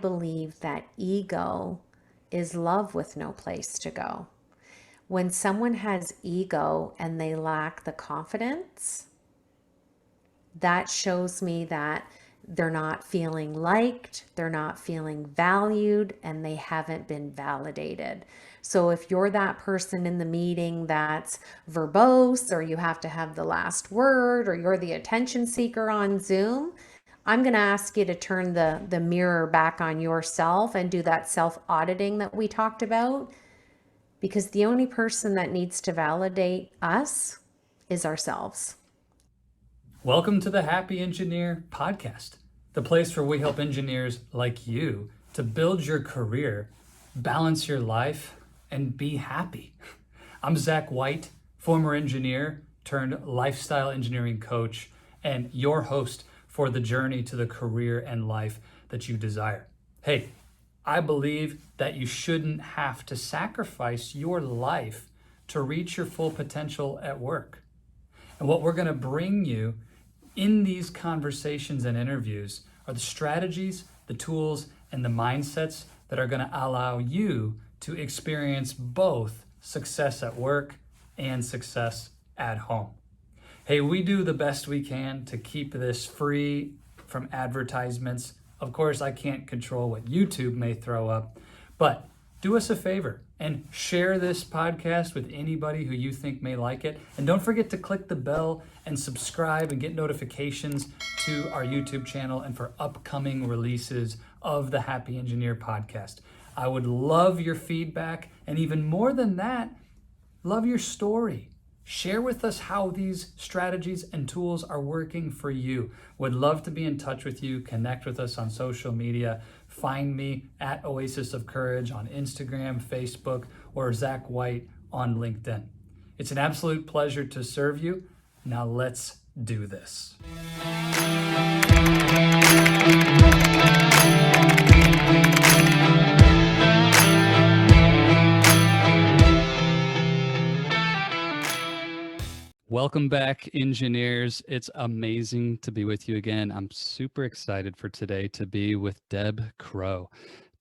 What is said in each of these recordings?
believe that ego is love with no place to go. When someone has ego and they lack the confidence, that shows me that they're not feeling liked, they're not feeling valued, and they haven't been validated. So if you're that person in the meeting that's verbose, or you have to have the last word, or you're the attention seeker on Zoom, I'm going to ask you to turn the mirror back on yourself and do that self-auditing that we talked about, because the only person that needs to validate us is ourselves. Welcome to the Happy Engineer podcast, the place where we help engineers like you to build your career, balance your life, and be happy. I'm Zach White, former engineer turned lifestyle engineering coach, and your host for the journey to the career and life that you desire. Hey, I believe that you shouldn't have to sacrifice your life to reach your full potential at work. And what we're going to bring you in these conversations and interviews are the strategies, the tools, and the mindsets that are going to allow you to experience both success at work and success at home. Hey, we do the best we can to keep this free from advertisements. Of course, I can't control what YouTube may throw up, but do us a favor and share this podcast with anybody who you think may like it. And don't forget to click the bell and subscribe and get notifications to our YouTube channel and for upcoming releases of the Happy Engineer podcast. I would love your feedback, and even more than that, love your story. Share with us how these strategies and tools are working for you. Would love to be in touch with you. Connect with us on social media. Find me at Oasis of Courage on Instagram, Facebook, or Zach White on LinkedIn. It's an absolute pleasure to serve you. Now let's do this. Welcome back, engineers. It's amazing to be with you again. I'm super excited for today to be with Deb Crowe.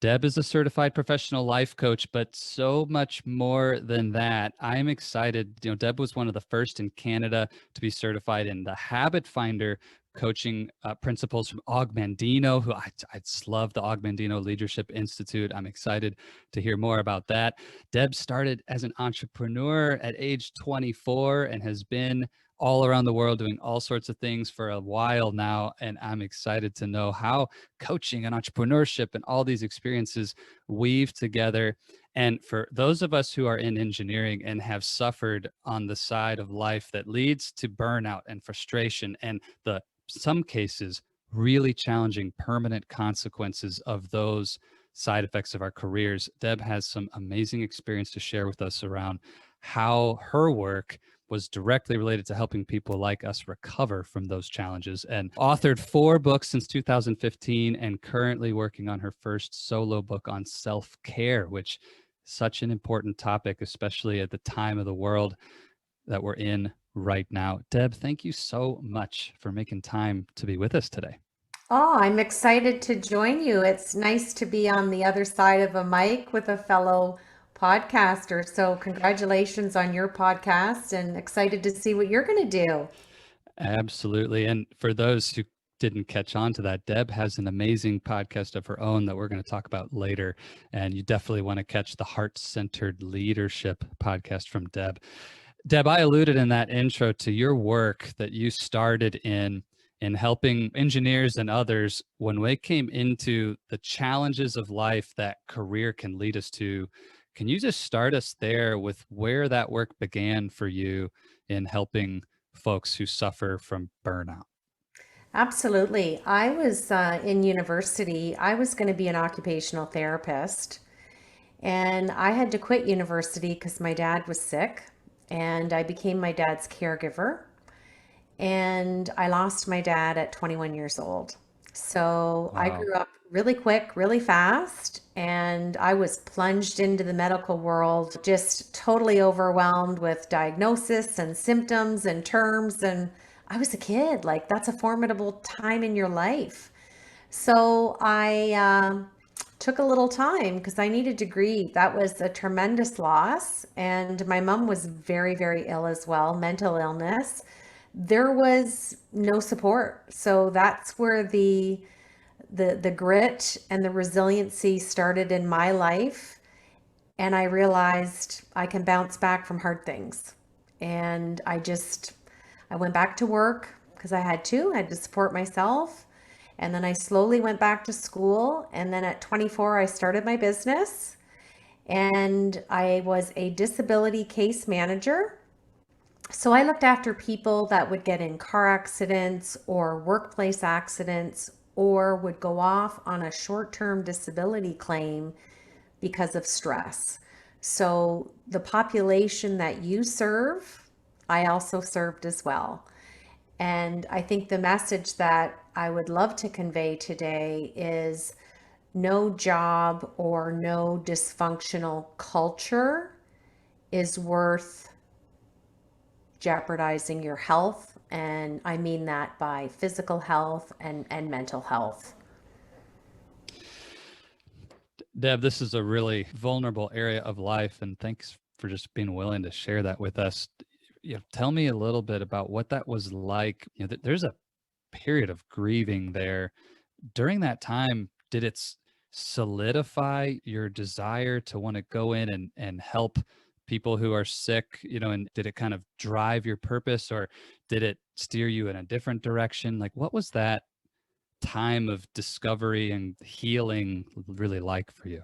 Deb is a certified professional life coach, but so much more than that. I'm excited. Deb was one of the first in Canada to be certified in the Habit Finder coaching principles from Augmandino, who I just love the Augmandino Leadership Institute. I'm excited to hear more about that. Deb started as an entrepreneur at age 24 and has been all around the world doing all sorts of things for a while now. And I'm excited to know how coaching and entrepreneurship and all these experiences weave together. And for those of us who are in engineering and have suffered on the side of life that leads to burnout and frustration and the some cases really challenging permanent consequences of those side effects of our careers, Deb has some amazing experience to share with us around how her work was directly related to helping people like us recover from those challenges, and authored 4 books since 2015 and currently working on her first solo book on self-care, which is such an important topic, especially at the time of the world that we're in right now. Deb, thank you so much for making time to be with us today. Oh, I'm excited to join you. It's nice to be on the other side of a mic with a fellow podcaster. So congratulations on your podcast, and excited to see what you're going to do. Absolutely. And for those who didn't catch on to that, Deb has an amazing podcast of her own that we're going to talk about later. And you definitely want to catch the Heart-Centered Leadership podcast from Deb. Deb, I alluded in that intro to your work that you started in helping engineers and others when they came into the challenges of life that career can lead us to. Can you just start us there with where that work began for you in helping folks who suffer from burnout? Absolutely. I was in university. I was going to be an occupational therapist, and I had to quit university because my dad was sick, and I became my dad's caregiver. And I lost my dad at 21 years old. So I Wow. grew up really quick, really fast, and I was plunged into the medical world, just totally overwhelmed with diagnosis and symptoms and terms. And I was a kid, like that's a formidable time in your life. So I took a little time because I needed to grieve. That was a tremendous loss. And my mom was very, very ill as well, mental illness. There was no support. So that's where the grit and the resiliency started in my life. And I realized I can bounce back from hard things. And I went back to work because I had to support myself. And then I slowly went back to school. And then at 24, I started my business. And I was a disability case manager. So I looked after people that would get in car accidents or workplace accidents or would go off on a short term disability claim because of stress. So the population that you serve, I also served as well. And I think the message that I would love to convey today is no job or no dysfunctional culture is worth jeopardizing your health. And I mean that by physical health and mental health. Deb, this is a really vulnerable area of life, and thanks for just being willing to share that with us. Tell me a little bit about what that was like. There's a period of grieving there. During that time, did it solidify your desire to want to go in and help people who are sick, and did it kind of drive your purpose, or did it steer you in a different direction? Like, what was that time of discovery and healing really like for you?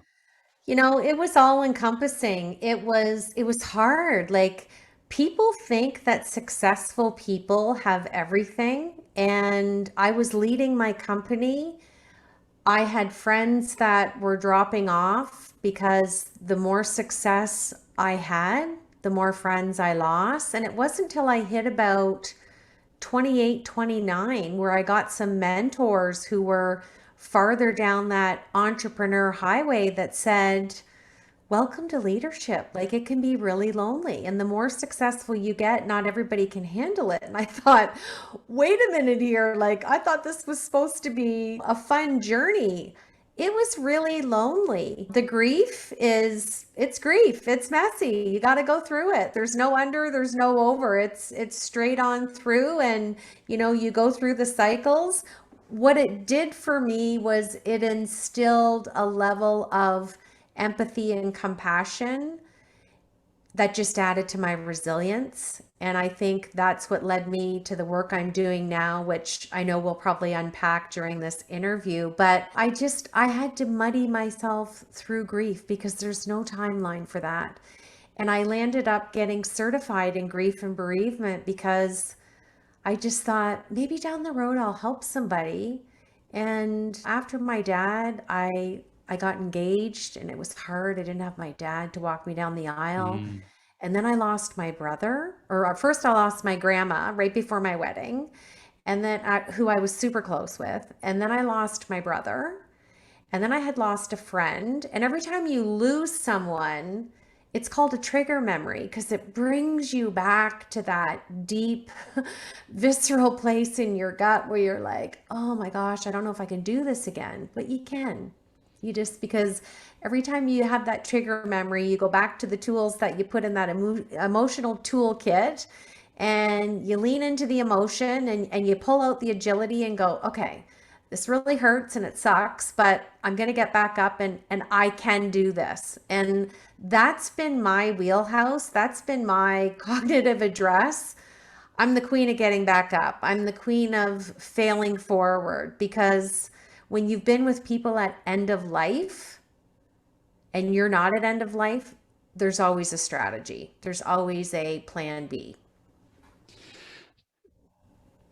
It was all encompassing. It was hard. Like people think that successful people have everything, and I was leading my company. I had friends that were dropping off because the more success I had, the more friends I lost. And it wasn't until I hit about 28, 29 where I got some mentors who were farther down that entrepreneur highway that said, welcome to leadership. Like it can be really lonely. And the more successful you get, not everybody can handle it. And I thought, wait a minute here. Like I thought this was supposed to be a fun journey. It was really lonely. The grief it's grief. It's messy. You got to go through it. There's no under, there's no over. It's straight on through and you go through the cycles. What it did for me was it instilled a level of empathy and compassion that just added to my resilience. And I think that's what led me to the work I'm doing now, which I know we'll probably unpack during this interview. But I had to muddy myself through grief because there's no timeline for that. And I landed up getting certified in grief and bereavement because I just thought maybe down the road I'll help somebody. And after my dad, I got engaged and it was hard. I didn't have my dad to walk me down the aisle. Mm. And then I lost my brother, or first I lost my grandma right before my wedding, and then who I was super close with. And then I lost my brother. And then I had lost a friend. And every time you lose someone, it's called a trigger memory because it brings you back to that deep, visceral place in your gut where you're like, oh my gosh, I don't know if I can do this again. But you can. Because every time you have that trigger memory, you go back to the tools that you put in that emotional toolkit and you lean into the emotion and you pull out the agility and go, okay, this really hurts and it sucks, but I'm going to get back up and I can do this. And that's been my wheelhouse. That's been my cognitive address. I'm the queen of getting back up. I'm the queen of failing forward because when you've been with people at end of life and you're not at end of life, there's always a strategy. There's always a plan B.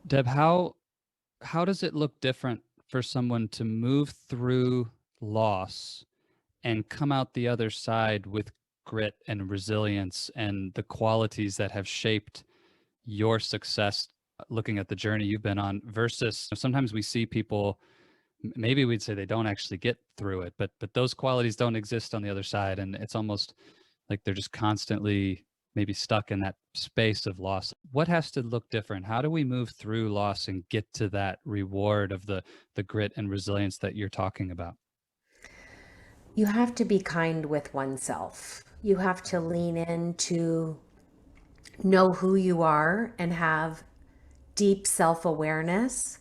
Deb, how does it look different for someone to move through loss and come out the other side with grit and resilience and the qualities that have shaped your success, looking at the journey you've been on, versus sometimes we see people, maybe we'd say they don't actually get through it, but those qualities don't exist on the other side, and it's almost like they're just constantly maybe stuck in that space of loss. What has to look different? How do we move through loss and get to that reward of the grit and resilience that you're talking about? You have to be kind with oneself. You have to lean in to know who you are and have deep self awareness,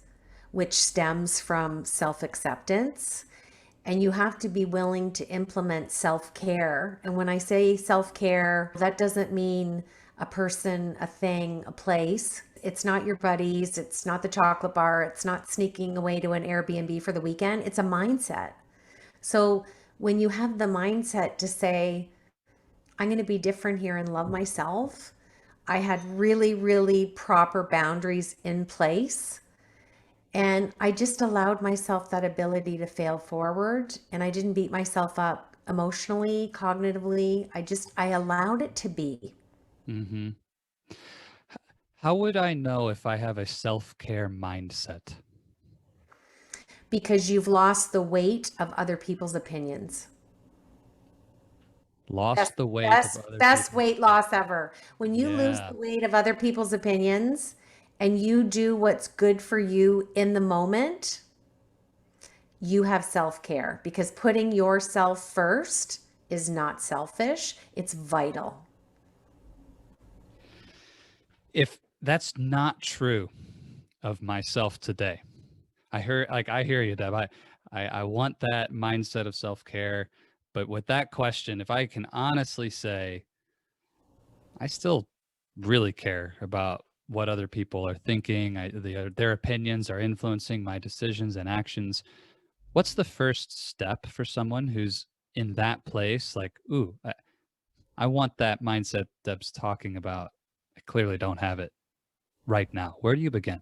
which stems from self acceptance. And you have to be willing to implement self care. And when I say self care, that doesn't mean a person, a thing, a place. It's not your buddies. It's not the chocolate bar. It's not sneaking away to an Airbnb for the weekend. It's a mindset. So when you have the mindset to say, I'm going to be different here and love myself, I had really, really proper boundaries in place. And I just allowed myself that ability to fail forward. And I didn't beat myself up emotionally, cognitively. I allowed it to be Hmm. How would I know if I have a self-care mindset? because you've lost the weight of other people's opinions. Best, Lost the weight of best, other best people's weight loss ever. When you lose Yeah. the weight of other people's opinions and you do what's good for you in the moment, you have self care because putting yourself first is not selfish, it's vital. If that's not true of myself today, I hear you, Deb. I want that mindset of self-care, but with that question, if I can honestly say, I still really care about what other people are thinking. Their opinions are influencing my decisions and actions. What's the first step for someone who's in that place? Like, ooh, I want that mindset Deb's talking about. I clearly don't have it right now. Where do you begin?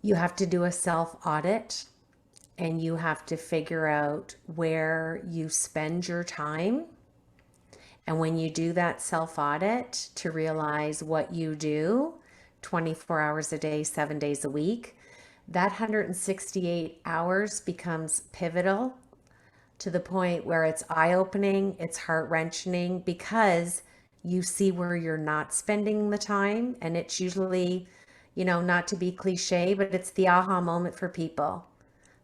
You have to do a self audit and you have to figure out where you spend your time. And when you do that self audit to realize what you do 24 hours a day, 7 days a week, that 168 hours becomes pivotal to the point where it's eye opening, it's heart wrenching because you see where you're not spending the time. And it's usually, not to be cliche, but it's the aha moment for people.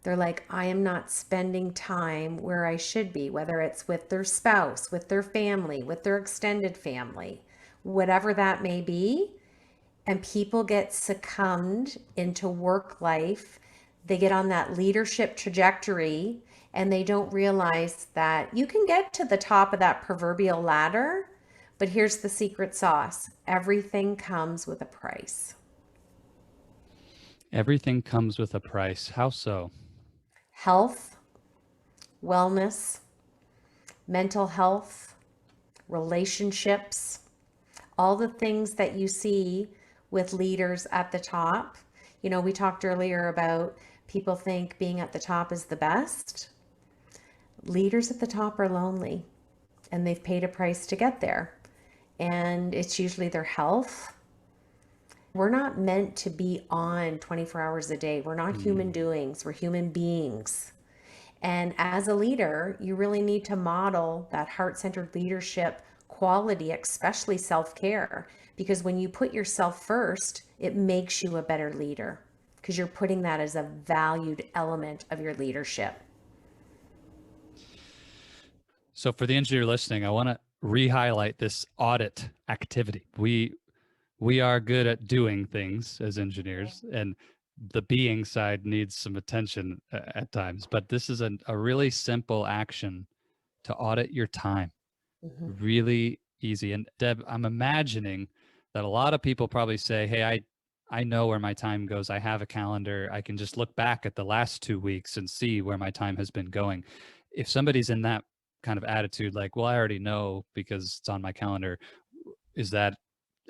They're like, I am not spending time where I should be, whether it's with their spouse, with their family, with their extended family, whatever that may be. And people get succumbed into work life. They get on that leadership trajectory and they don't realize that you can get to the top of that proverbial ladder. But here's the secret sauce: everything comes with a price. Everything comes with a price. How so? Health, wellness, mental health, relationships, all the things that you see with leaders at the top. We talked earlier about people think being at the top is the best. Leaders at the top are lonely and they've paid a price to get there. And it's usually their health. We're not meant to be on 24 hours a day. We're not human Mm. doings, we're human beings. And as a leader, you really need to model that heart centered leadership quality, especially self care, because when you put yourself first, it makes you a better leader because you're putting that as a valued element of your leadership. So for the engineer listening, I want to re-highlight this audit activity. We are good at doing things as engineers, and the being side needs some attention at times. But this is a really simple action to audit your time. Mhm. Really easy. And Deb, I'm imagining that a lot of people probably say, "Hey, I know where my time goes. I have a calendar. I can just look back at the last 2 weeks and see where my time has been going." If somebody's in that kind of attitude, like, "Well, I already know because it's on my calendar," is that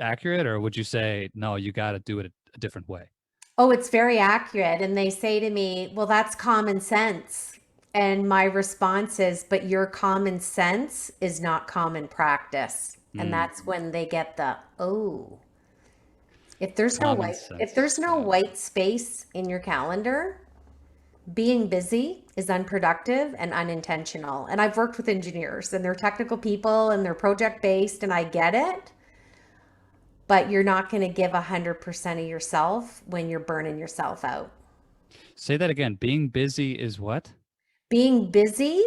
accurate, or would you say, no, you got to do it a different way? Oh, it's very accurate. And they say to me, well, that's common sense. And my response is, but your common sense is not common practice. And Mm, that's when they get the, oh, common if sense. there's no Got it. white space in your calendar, being busy is unproductive and unintentional. And I've worked with engineers and they're technical people and they're project based and I get it, but you're not going to give 100% of yourself when you're burning yourself out. Say that again. Being busy is what? Being busy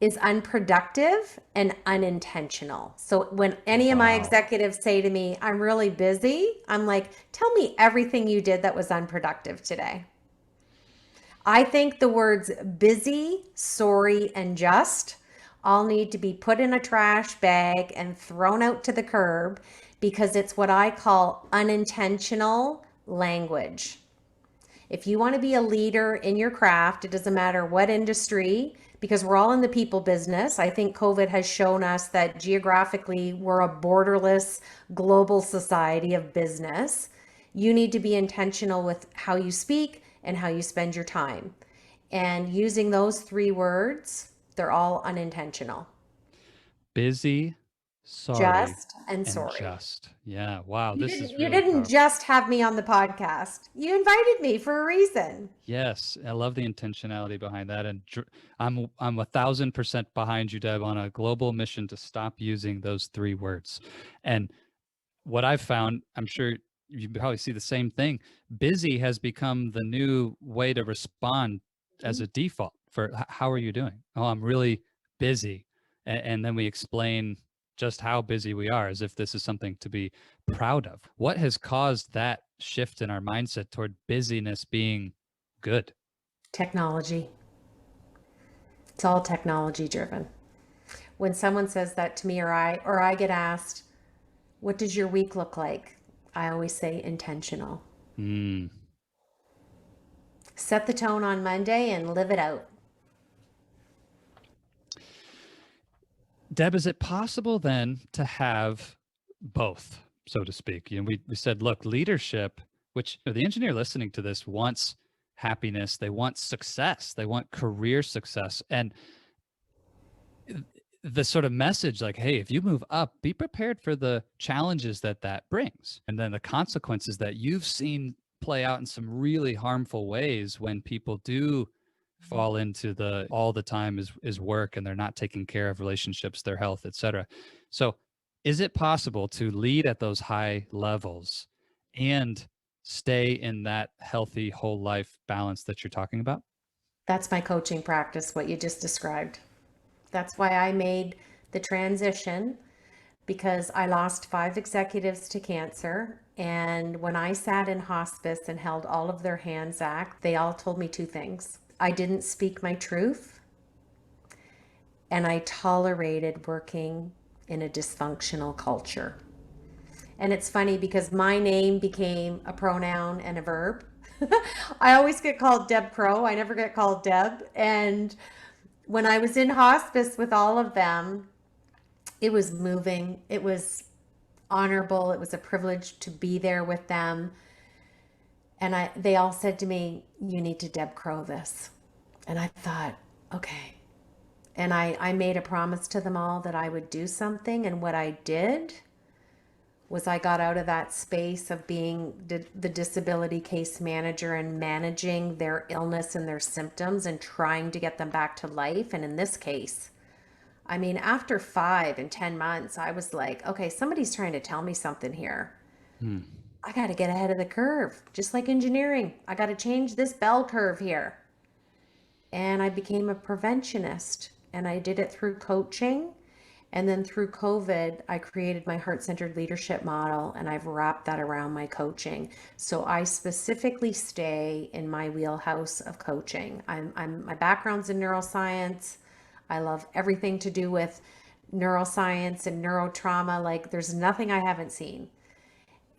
is unproductive and unintentional. So when any of my Wow. executives say to me, I'm really busy, I'm like, tell me everything you did that was unproductive today. I think the words busy, sorry, and just all need to be put in a trash bag and thrown out to the curb because it's what I call unintentional language. If you want to be a leader in your craft, it doesn't matter what industry, because we're all in the people business. I think COVID has shown us that geographically we're a borderless global society of business. You need to be intentional with how you speak and how you spend your time. And using those three words, they're all unintentional. Busy, sorry, Just and and sorry. just. Yeah. Wow. You This didn't is you really didn't powerful. just have me on the podcast. You invited me for a reason. Yes, I love the intentionality behind that, and I'm 1,000% behind you, Deb, on a global mission to stop using those three words. And what I've found, I'm sure you probably see the same thing. Busy has become the new way to respond as a default for how are you doing? Oh, I'm really busy. And then we explain just how busy we are as if this is something to be proud of. What has caused that shift in our mindset toward busyness being good? Technology. It's all technology driven. When someone says that to me or I get asked, "What does your week look like?" I always say intentional. Mm. Set the tone on Monday and live it out. Deb, is it possible then to have both, so to speak? We said, look, leadership, which the engineer listening to this wants happiness, they want success, they want career success. And the sort of message like, hey, if you move up, be prepared for the challenges that that brings. And then the consequences that you've seen play out in some really harmful ways when people do fall into the all the time is work and they're not taking care of relationships, their health, etc. So is it possible to lead at those high levels and stay in that healthy whole life balance that you're talking about? That's my coaching practice, what you just described. That's why I made the transition because I lost 5 executives to cancer. And when I sat in hospice and held all of their hands act, they all told me two things. I didn't speak my truth, and I tolerated working in a dysfunctional culture. And it's funny because my name became a pronoun and a verb. I always get called Deb Crowe. I never get called Deb. And when I was in hospice with all of them, it was moving. It was honorable. It was a privilege to be there with them. And they all said to me, "You need to Deb Crowe this." And I thought, okay. And I made a promise to them all that I would do something. And what I did was I got out of that space of being the disability case manager and managing their illness and their symptoms and trying to get them back to life. And in this case, I mean, after 5 and 10 months, I was like, okay, somebody's trying to tell me something here. Hmm. I got to get ahead of the curve, just like engineering. I got to change this bell curve here. And I became a preventionist, and I did it through coaching. And then through COVID, I created my heart centered leadership model, and I've wrapped that around my coaching. So I specifically stay in my wheelhouse of coaching. My background's in neuroscience. I love everything to do with neuroscience and neurotrauma. Like, there's nothing I haven't seen.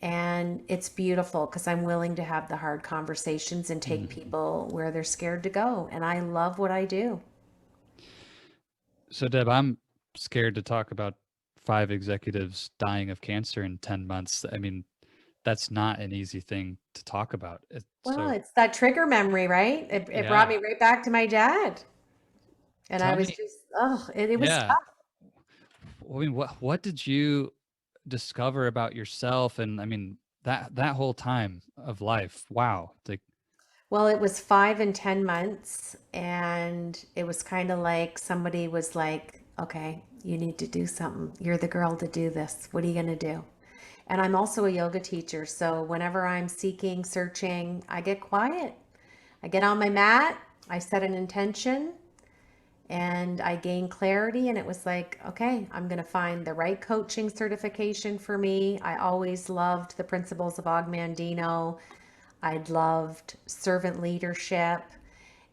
And it's beautiful because I'm willing to have the hard conversations and take Mhm. people where they're scared to go. And I love what I do. So, Deb, I'm scared to talk about 5 executives dying of cancer in 10 months. I mean, that's not an easy thing to talk about. Well, So, it's that trigger memory, right? It brought me yeah, right back to my dad. And I tell was me, just, oh, it was yeah. tough. I mean, what did you discover about yourself? And I mean, that whole time of life, wow. Like, Well, it was 5 and 10 months. And it was kind of like somebody was like, okay, you need to do something. You're the girl to do this. What are you going to do? And I'm also a yoga teacher. So whenever I'm seeking, searching, I get quiet. I get on my mat, I set an intention, and I gained clarity, and it was like, okay, I'm going to find the right coaching certification for me. I always loved the principles of Ogmandino. I'd loved servant leadership,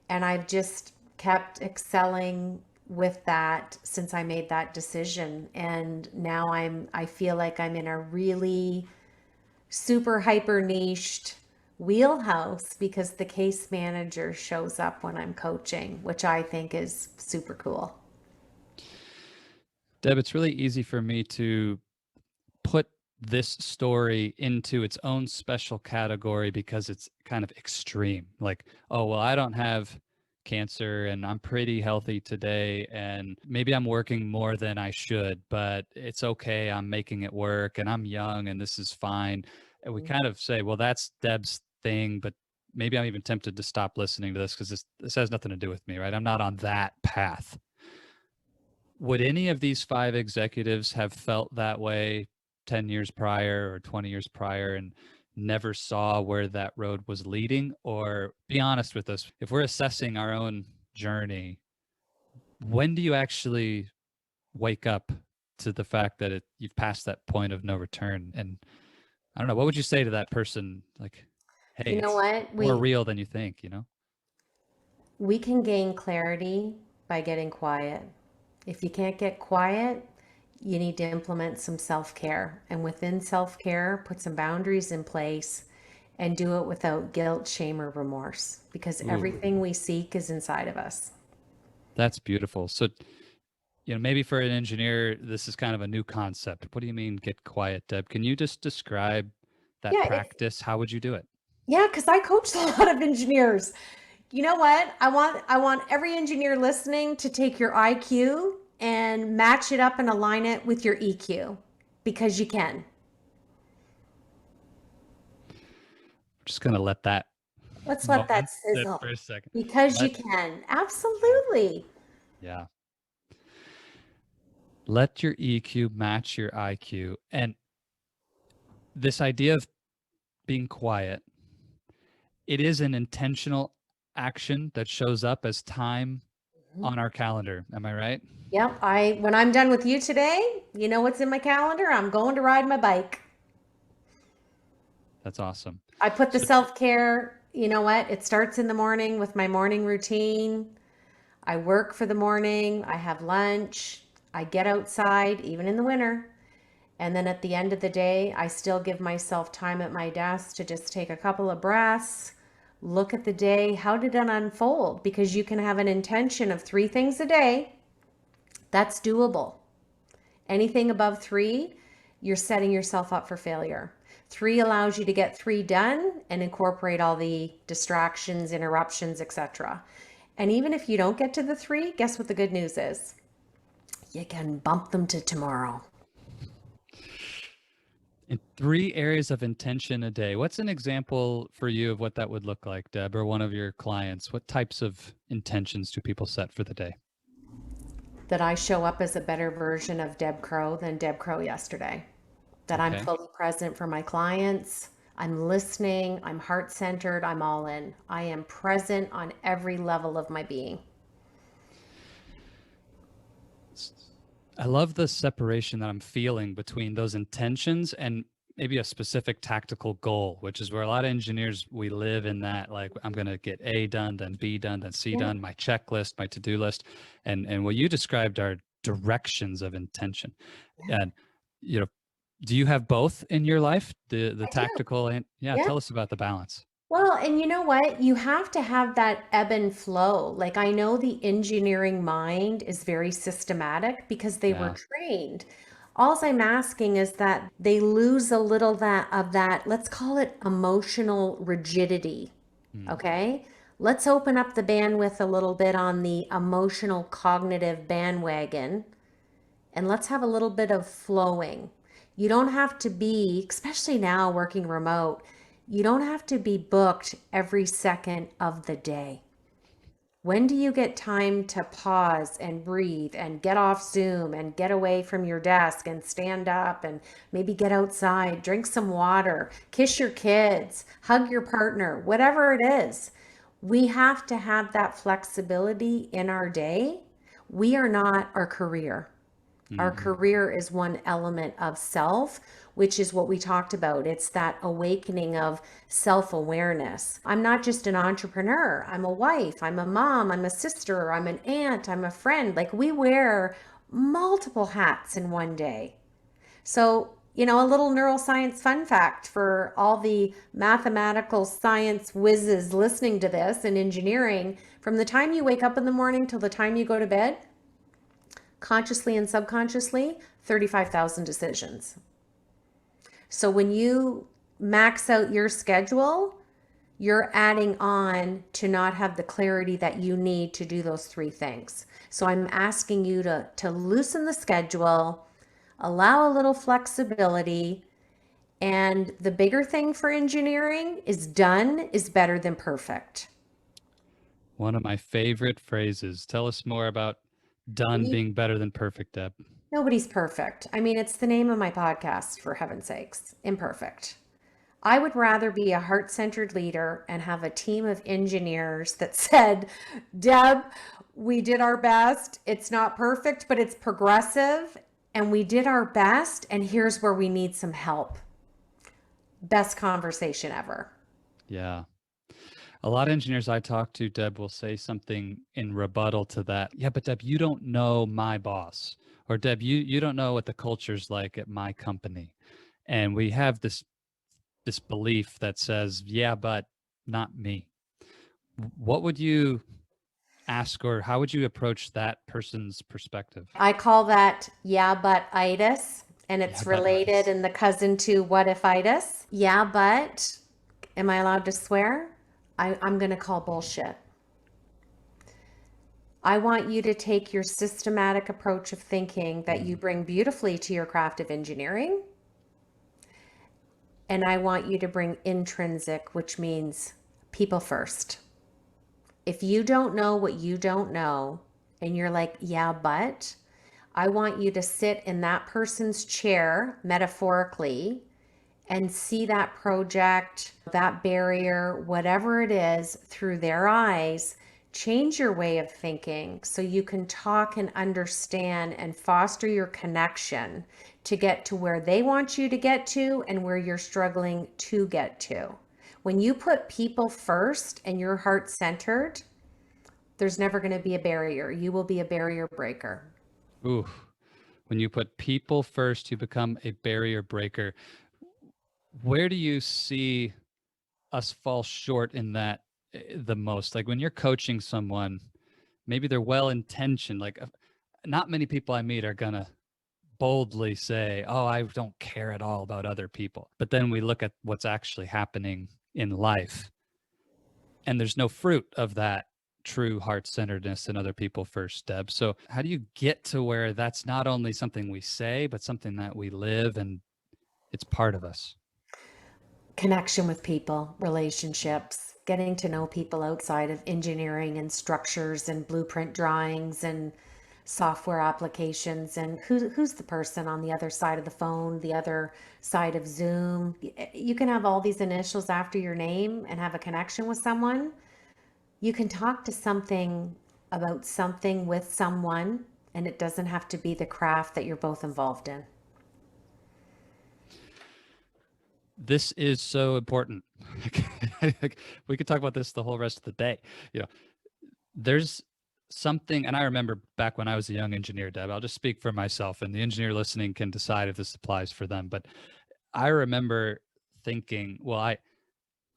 and I've just kept excelling with that since I made that decision. And now I feel like I'm in a really super hyper niched wheelhouse because the case manager shows up when I'm coaching, which I think is super cool. Deb, it's really easy for me to put this story into its own special category because it's kind of extreme. Like, oh, well, I don't have cancer and I'm pretty healthy today, and maybe I'm working more than I should, but it's okay. I'm making it work and I'm young and this is fine. And we kind of say, well, that's Deb's thing, but maybe I'm even tempted to stop listening to this because this has nothing to do with me, right? I'm not on that path. Would any of these 5 executives have felt that way 10 years prior or 20 years prior and never saw where that road was leading? Or be honest with us, if we're assessing our own journey, when do you actually wake up to the fact that you've passed that point of no return? And I don't know, what would you say to that person? Like, hey, You know it's what? more We real than you think, you know? we can gain clarity by getting quiet. If you can't get quiet, you need to implement some self-care. And within self-care, put some boundaries in place and do it without guilt, shame, or remorse because Ooh, everything we seek is inside of us. that's beautiful. So, maybe for an engineer, this is kind of a new concept. What do you mean get quiet, Deb? Can you just describe that Yeah, practice? How would you do it? yeah, because I coach a lot of engineers. You know what? I want every engineer listening to take your IQ and match it up and align it with your EQ because you can. I'm just going to let that Let's let that moment sit sizzle for a second. because you Let, can. yeah, Absolutely. yeah. Let your EQ match your IQ. And this idea of being quiet, it is an intentional action that shows up as time on our calendar. Am I right? Yep. When I'm done with you today, you know what's in my calendar? I'm going to ride my bike. That's awesome. I put the So, self-care, you know what? It starts in the morning with my morning routine. I work for the morning, I have lunch, I get outside, even in the winter. And then at the end of the day, I still give myself time at my desk to just take a couple of breaths, look at the day. How did it unfold? Because you can have an intention of 3 things a day. That's doable. Anything above 3, you're setting yourself up for failure. 3 allows you to get 3 done and incorporate all the distractions, interruptions, etc. And even if you don't get to the 3, guess what the good news is? You can bump them to tomorrow. in 3 areas of intention a day, what's an example for you of what that would look like, Deb, or one of your clients? What types of intentions do people set for the day? That I show up as a better version of Deb Crowe than Deb Crowe yesterday. That I'm Okay. fully present for my clients. I'm listening. I'm heart centered. I'm all in. I am present on every level of my being. I love the separation that I'm feeling between those intentions and maybe a specific tactical goal, which is where a lot of engineers, we live in that, like, I'm going to get A done, then B done, then C Yeah, done, my checklist, my to-do list. And what you described are directions of intention. yeah, And, you know, do you have both in your life? The I do. tactical and yeah, Yeah. tell us about the balance. Well, and you know what? You have to have that ebb and flow. Like I know the engineering mind is very systematic because they were Yeah. trained. All I'm asking is that they lose a little that of that, let's call it emotional rigidity. Hmm. Okay? Let's open up the bandwidth a little bit on the emotional cognitive bandwagon and let's have a little bit of flowing. You don't have to be, especially now working remote, you don't have to be booked every second of the day. When do you get time to pause and breathe and get off Zoom and get away from your desk and stand up and maybe get outside, drink some water, kiss your kids, hug your partner, whatever it is? We have to have that flexibility in our day We are not our career. Our Hmm. career is one element of self, which is what we talked about. It's that awakening of self awareness. I'm not just an entrepreneur. I'm a wife. I'm a mom. I'm a sister. I'm an aunt. I'm a friend. Like we wear multiple hats in one day. So, a little neuroscience fun fact for all the mathematical science whizzes listening to this and engineering from the time you wake up in the morning till the time you go to bed, consciously and subconsciously, 35,000 decisions. So when you max out your schedule, you're adding on to not have the clarity that you need to do those three things. So I'm asking you to loosen the schedule, allow a little flexibility. And the bigger thing for engineering is done is better than perfect. One of my favorite phrases. Tell us more about done We being better than perfect, Deb. Nobody's perfect. I mean, it's the name of my podcast, for heaven's sakes. Imperfect. I would rather be a heart centered leader and have a team of engineers that said, Deb, we did our best. It's not perfect, but it's progressive. And we did our best. And here's where we need some help. Best conversation ever. Yeah. A lot of engineers I talk to, Deb, will say something in rebuttal to that. Yeah, but Deb, you don't know my boss. Or Deb, you don't know what the culture's like at my company. And we have this belief that says, yeah, but not me. What would you ask, or how would you approach that person's perspective? I call that yeah, but itis, and Yeah, it's but related itis. in the cousin to what if itis. Yeah, but am I allowed to swear? I'm going to call bullshit. I want you to take your systematic approach of thinking that you Mm. bring beautifully to your craft of engineering, and I want you to bring intrinsic, which means people first. If you don't know what you don't know, and you're like, yeah, but I want you to sit in that person's chair, metaphorically, and see that project, that barrier, whatever it is, through their eyes. Change your way of thinking so you can talk and understand and foster your connection to get to where they want you to get to and where you're struggling to get to. When you put people first and your heart centered, there's never going to be a barrier. You will be a barrier breaker. Ooh, when you put people first, you become a barrier breaker. Where do you see us fall short in that the most? Like when you're coaching someone, maybe they're well intentioned. Like not many people I meet are gonna boldly say, "Oh, I don't care at all about other people." But then we look at what's actually happening in life, and there's no fruit of that true heart-centeredness and other people first, Deb. So how do you get to where that's not only something we say, but something that we live and it's part of us? Connection with people, relationships, getting to know people outside of engineering and structures and blueprint drawings and software applications, and who's the person on the other side of the phone, the other side of Zoom. You can have all these initials after your name and have a connection with someone. You can talk to something about something with someone, and it doesn't have to be the craft that you're both involved in. This is so important. We could talk about this the whole rest of the day. You know, there's something, and I remember back when I was a young engineer, Deb, I'll just speak for myself, and the engineer listening can decide if this applies for them. But I remember thinking, well,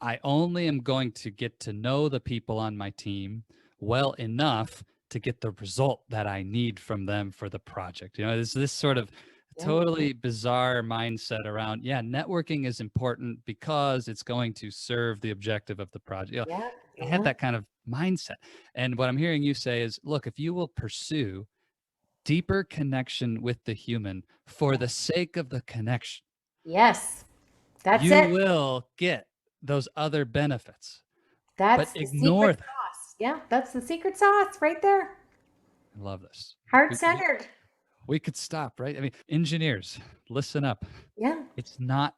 I only am going to get to know the people on my team well enough to get the result that I need from them for the project. You know, there's this sort of Yeah, totally bizarre mindset around, yeah, networking is important because it's going to serve the objective of the project. You know, yeah, I had yeah. that kind of mindset. And what I'm hearing you say is, look, if you will pursue deeper connection with the human for the sake of the connection, Yes, that's you it. will get those other benefits, but That's the ignore secret that. sauce. Yeah, that's the secret sauce right there. I love this. Heart We, we, centered. we could stop, right? I mean, engineers, listen up. Yeah. It's not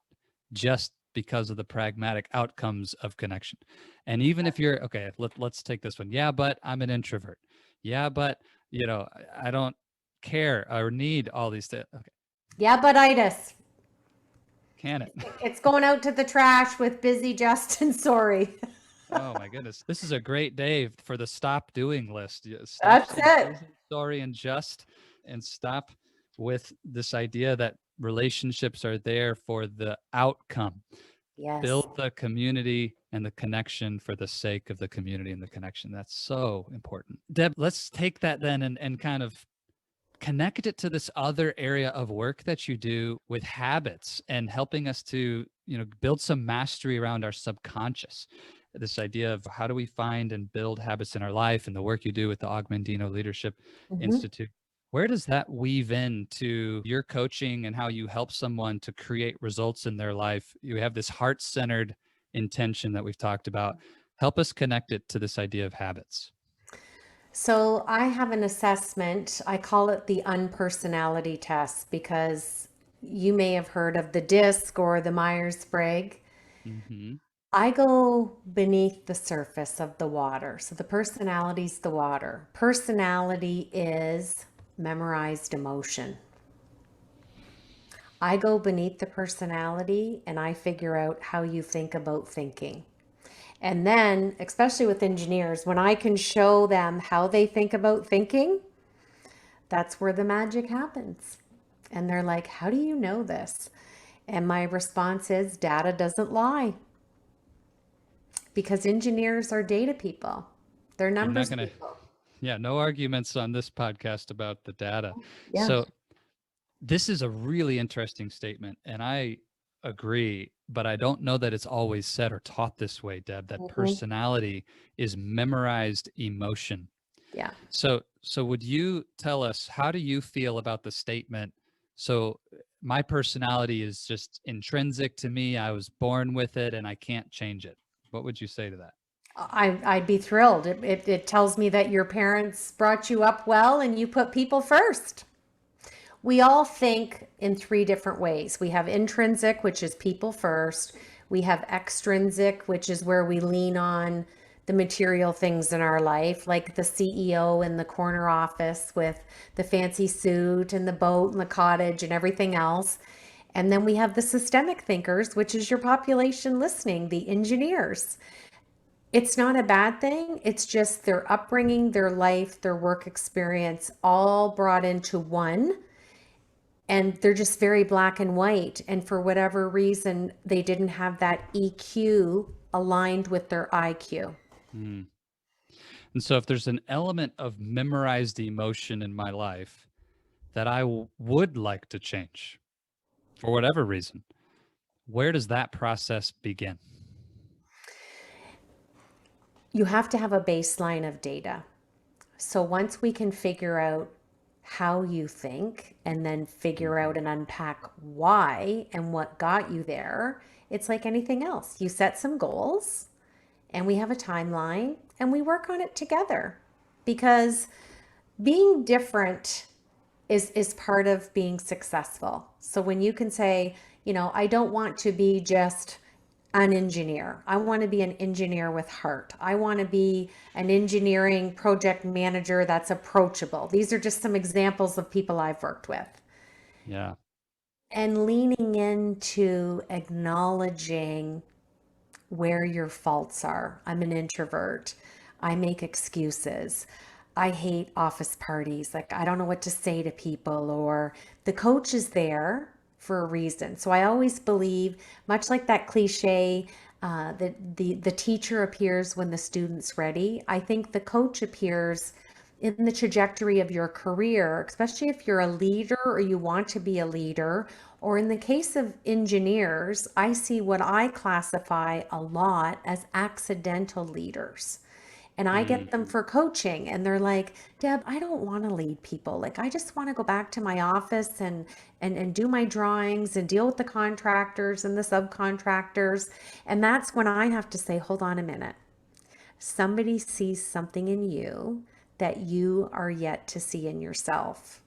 just because of the pragmatic outcomes of connection. And even if you're, okay, let's take this one. Yeah, but I'm an introvert. Yeah, but I don't care or need all these things. Okay, Yeah, but itis. can it? It's going out to the trash with busy Justin. Sorry. Oh my goodness. This is a great day for the stop doing list. Stop That's saying it. busy, sorry, and just, and stop with this idea that relationships are there for the outcome. Yes. Build the community and the connection for the sake of the community and the connection. That's so important. Deb, let's take that then and kind of connect it to this other area of work that you do with habits and helping us to build some mastery around our subconscious. This idea of how do we find and build habits in our life, and the work you do with the Augmendino Leadership Hmm. Institute, where does that weave into your coaching and how you help someone to create results in their life? You have this heart-centered intention that we've talked about. Help us connect it to this idea of habits. So I have an assessment. I call it the unpersonality test because you may have heard of the DISC or the Myers-Briggs. Hmm. I go beneath the surface of the water. So the personality's the water. Personality is memorized emotion. I go beneath the personality and I figure out how you think about thinking. And then, especially with engineers, when I can show them how they think about thinking, that's where the magic happens. And they're like, how do you know this? And my response is data doesn't lie because engineers are data people. They're You're not numbers going to, people. yeah, no arguments on this podcast about the data. Yeah. So this is a really interesting statement, and I agree, but I don't know that it's always said or taught this way, Deb, that Mhm. personality is memorized emotion. Yeah. So would you tell us, how do you feel about the statement? So my personality is just intrinsic to me. I was born with it and I can't change it. What would you say to that? I'd be thrilled. It tells me that your parents brought you up well and you put people first. We all think in three different ways. We have intrinsic, which is people first. We have extrinsic, which is where we lean on the material things in our life, like the CEO in the corner office with the fancy suit and the boat and the cottage and everything else. And then we have the systemic thinkers, which is your population listening, the engineers. It's not a bad thing. It's just their upbringing, their life, their work experience, all brought into one, and they're just very black and white. And for whatever reason, they didn't have that EQ aligned with their IQ. Hmm. And so if there's an element of memorized emotion in my life that I would like to change for whatever reason, where does that process begin? You have to have a baseline of data. So once we can figure out how you think and then figure Mhm. out and unpack why and what got you there, it's like anything else. You set some goals and we have a timeline and we work on it together because being different is part of being successful. So when you can say, I don't want to be just an engineer. I want to be an engineer with heart. I want to be an engineering project manager that's approachable. These are just some examples of people I've worked with. Yeah. And leaning into acknowledging where your faults are. I'm an introvert. I make excuses. I hate office parties. Like, I don't know what to say to people, or the coach is there for a reason. So I always believe, much like that cliche, that the teacher appears when the student's ready. I think the coach appears in the trajectory of your career, especially if you're a leader or you want to be a leader. Or in the case of engineers, I see what I classify a lot as accidental leaders. And I Mm. get them for coaching, and they're like, Deb, I don't want to lead people. Like, I just want to go back to my office and do my drawings and deal with the contractors and the subcontractors. And that's when I have to say, hold on a minute. Somebody sees something in you that you are yet to see in yourself.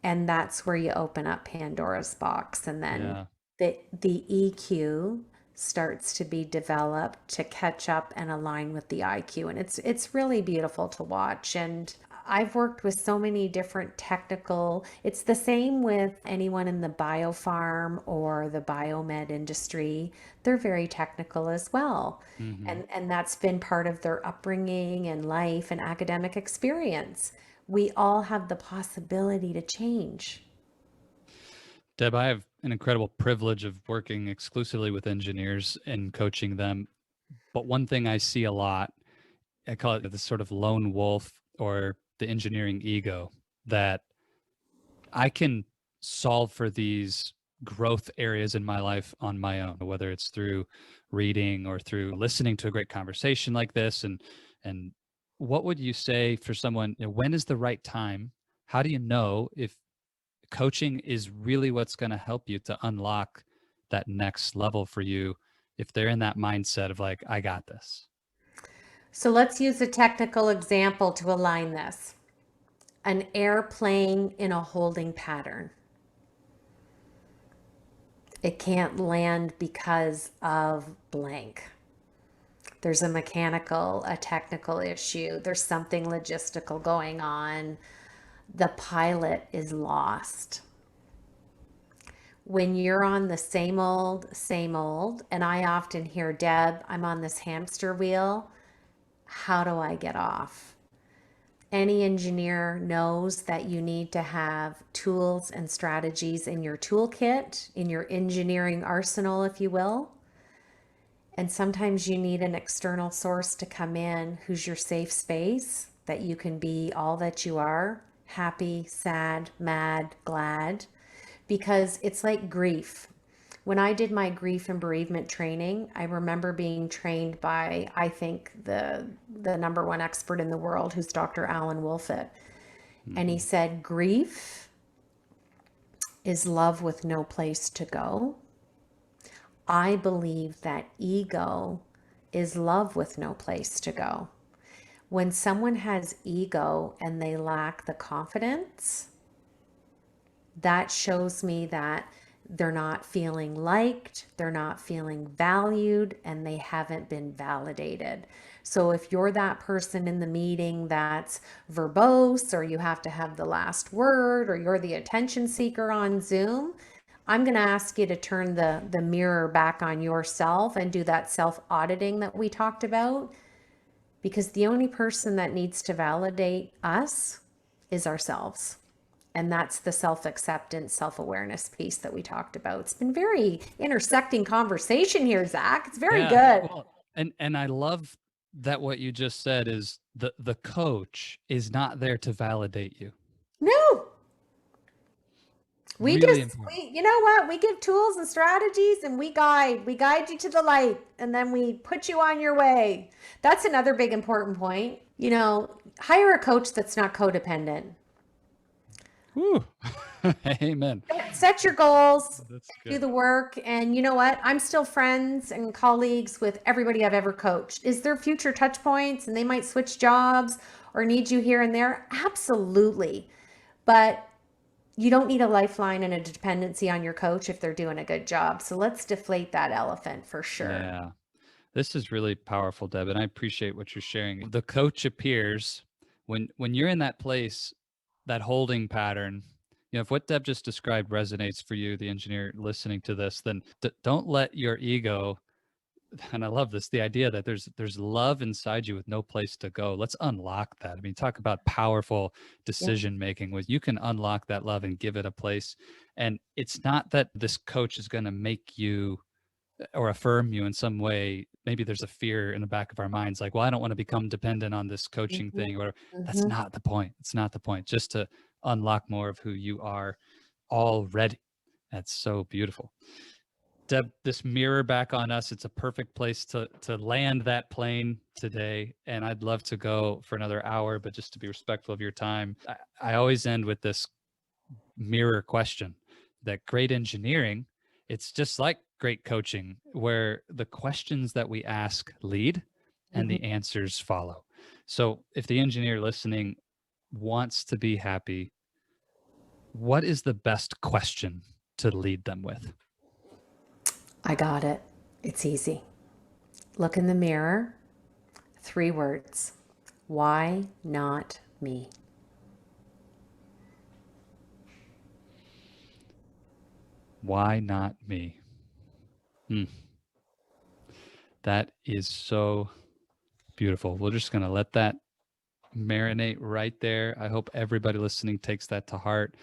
And that's where you open up Pandora's box. And then Yeah. the EQ starts to be developed to catch up and align with the IQ. And it's really beautiful to watch. And I've worked with so many different technical, it's the same with anyone in the biofarm or the biomed industry. They're very technical as well. Hmm. And that's been part of their upbringing and life and academic experience. We all have the possibility to change. Deb, I have an incredible privilege of working exclusively with engineers and coaching them. But one thing I see a lot, I call it the sort of lone wolf or the engineering ego, that I can solve for these growth areas in my life on my own, whether it's through reading or through listening to a great conversation like this. And what would you say for someone, when is the right time? How do you know if coaching is really what's going to help you to unlock that next level for you if they're in that mindset of like, I got this? So let's use a technical example to align this. An airplane in a holding pattern. It can't land because of blank. There's a mechanical, a technical issue. There's something logistical going on. The pilot is lost. When you're on the same old, and I often hear, Deb, I'm on this hamster wheel. How do I get off? Any engineer knows that you need to have tools and strategies in your toolkit, in your engineering arsenal, if you will. And sometimes you need an external source to come in who's your safe space, that you can be all that you are, happy, sad, mad, glad, because it's like grief. When I did my grief and bereavement training, I remember being trained by, I think, the number one expert in the world, who's Dr. Alan Wolfett. And he Hmm. said, grief is love with no place to go. I believe that ego is love with no place to go. When someone has ego and they lack the confidence, that shows me that they're not feeling liked, they're not feeling valued, and they haven't been validated. So if you're that person in the meeting that's verbose, or you have to have the last word, or you're the attention seeker on Zoom, I'm going to ask you to turn the mirror back on yourself and do that self auditing that we talked about, because the only person that needs to validate us is ourselves. And that's the self acceptance, self awareness piece that we talked about. It's been very intersecting conversation here, Zach. It's very Yeah. good. Well, and I love that what you just said is the coach is not there to validate you. No, Really important. you know what? We give tools and strategies, and we guide you to the light, and then we put you on your way. That's another big important point. Hire a coach that's not codependent. Woo. Amen. Set your goals, That's do good. the work. And you know what? I'm still friends and colleagues with everybody I've ever coached. Is there future touch points and they might switch jobs or need you here and there? Absolutely. But you don't need a lifeline and a dependency on your coach if they're doing a good job. So let's deflate that elephant for sure. Yeah. This is really powerful, Deb, and I appreciate what you're sharing. The coach appears when you're in that place, that holding pattern. If what Deb just described resonates for you, the engineer listening to this, then don't let your ego. And I love this, the idea that there's love inside you with no place to go. Let's unlock that. I mean, talk about powerful Yeah. decision making. With you can unlock that love and give it a place. And it's not that this coach is going to make you or affirm you in some way. Maybe there's a fear in the back of our minds, like, well, I don't want to become dependent on this coaching Mhm. thing, or that's Mhm. not the point. It's not the point. Just to unlock more of who you are already. That's so beautiful. Deb, this mirror back on us, it's a perfect place to land that plane today. And I'd love to go for another hour, but just to be respectful of your time, I always end with this mirror question, that great engineering, it's just like great coaching, where the questions that we ask lead and Mhm. the answers follow. So if the engineer listening wants to be happy, what is the best question to lead them with? I got it. It's easy. Look in the mirror. 3 words. Why not me? Why not me? That is so beautiful. We're just going to let that marinate right there. I hope everybody listening takes that to heart.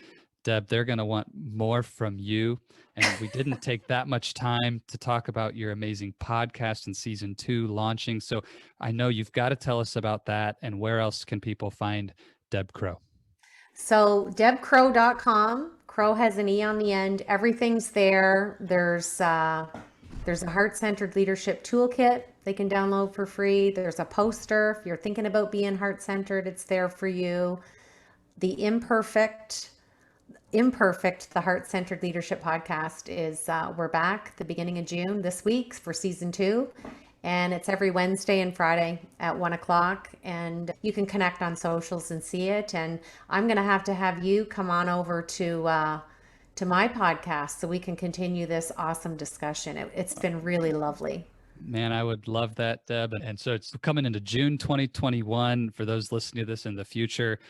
Deb, they're going to want more from you. And we didn't take that much time to talk about your amazing podcast in season 2 launching. So I know you've got to tell us about that. And where else can people find Deb Crowe? So debcrowe.com. Crow has an E on the end. Everything's there. There's a heart-centered leadership toolkit they can download for free. There's a poster. If you're thinking about being heart-centered, it's there for you. The imperfect, the Heart-Centered Leadership Podcast is, we're back the beginning of June this week for season 2. And it's every Wednesday and Friday at 1:00. And you can connect on socials and see it. And I'm going to have you come on over to my podcast so we can continue this awesome discussion. It's been really lovely. Man, I would love that, Deb. And so it's coming into June 2021. For those listening to this in the future,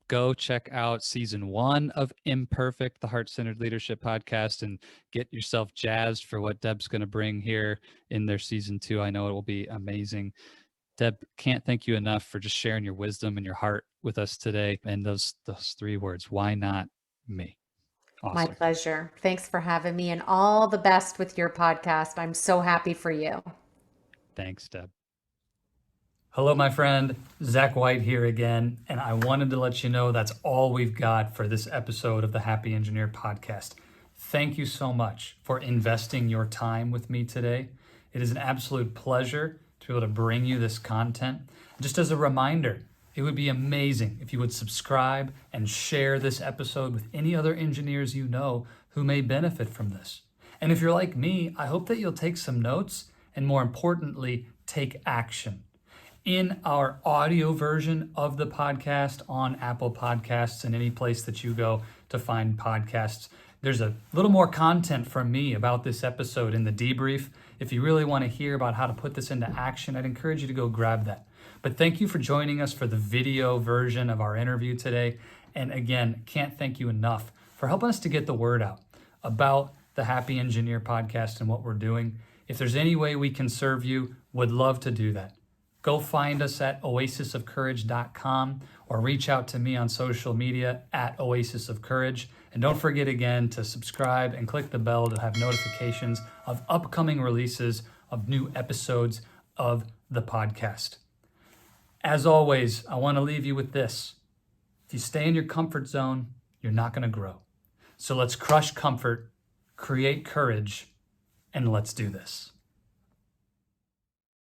go check out season 1 of Imperfect, the Heart-Centered Leadership Podcast, and get yourself jazzed for what Deb's going to bring here in their season 2. I know it will be amazing. Deb, can't thank you enough for just sharing your wisdom and your heart with us today. And those 3 words, why not me? Awesome. My pleasure. Thanks for having me, and all the best with your podcast. I'm so happy for you. Thanks, Deb. Hello, my friend. Zach White here again, and I wanted to let you know that's all we've got for this episode of the Happy Engineer podcast. Thank you so much for investing your time with me today. It is an absolute pleasure to be able to bring you this content. Just as a reminder, it would be amazing if you would subscribe and share this episode with any other engineers you know who may benefit from this. And if you're like me, I hope that you'll take some notes and, more importantly, take action. In our audio version of the podcast on Apple Podcasts and any place that you go to find podcasts, there's a little more content from me about this episode in the debrief. If you really want to hear about how to put this into action, I'd encourage you to go grab that. But thank you for joining us for the video version of our interview today. And again, can't thank you enough for helping us to get the word out about the Happy Engineer podcast and what we're doing. If there's any way we can serve you, would love to do that. Go find us at oasisofcourage.com or reach out to me on social media at Oasis of Courage. And don't forget again to subscribe and click the bell to have notifications of upcoming releases of new episodes of the podcast. As always, I want to leave you with this. If you stay in your comfort zone, you're not going to grow. So let's crush comfort, create courage, and let's do this.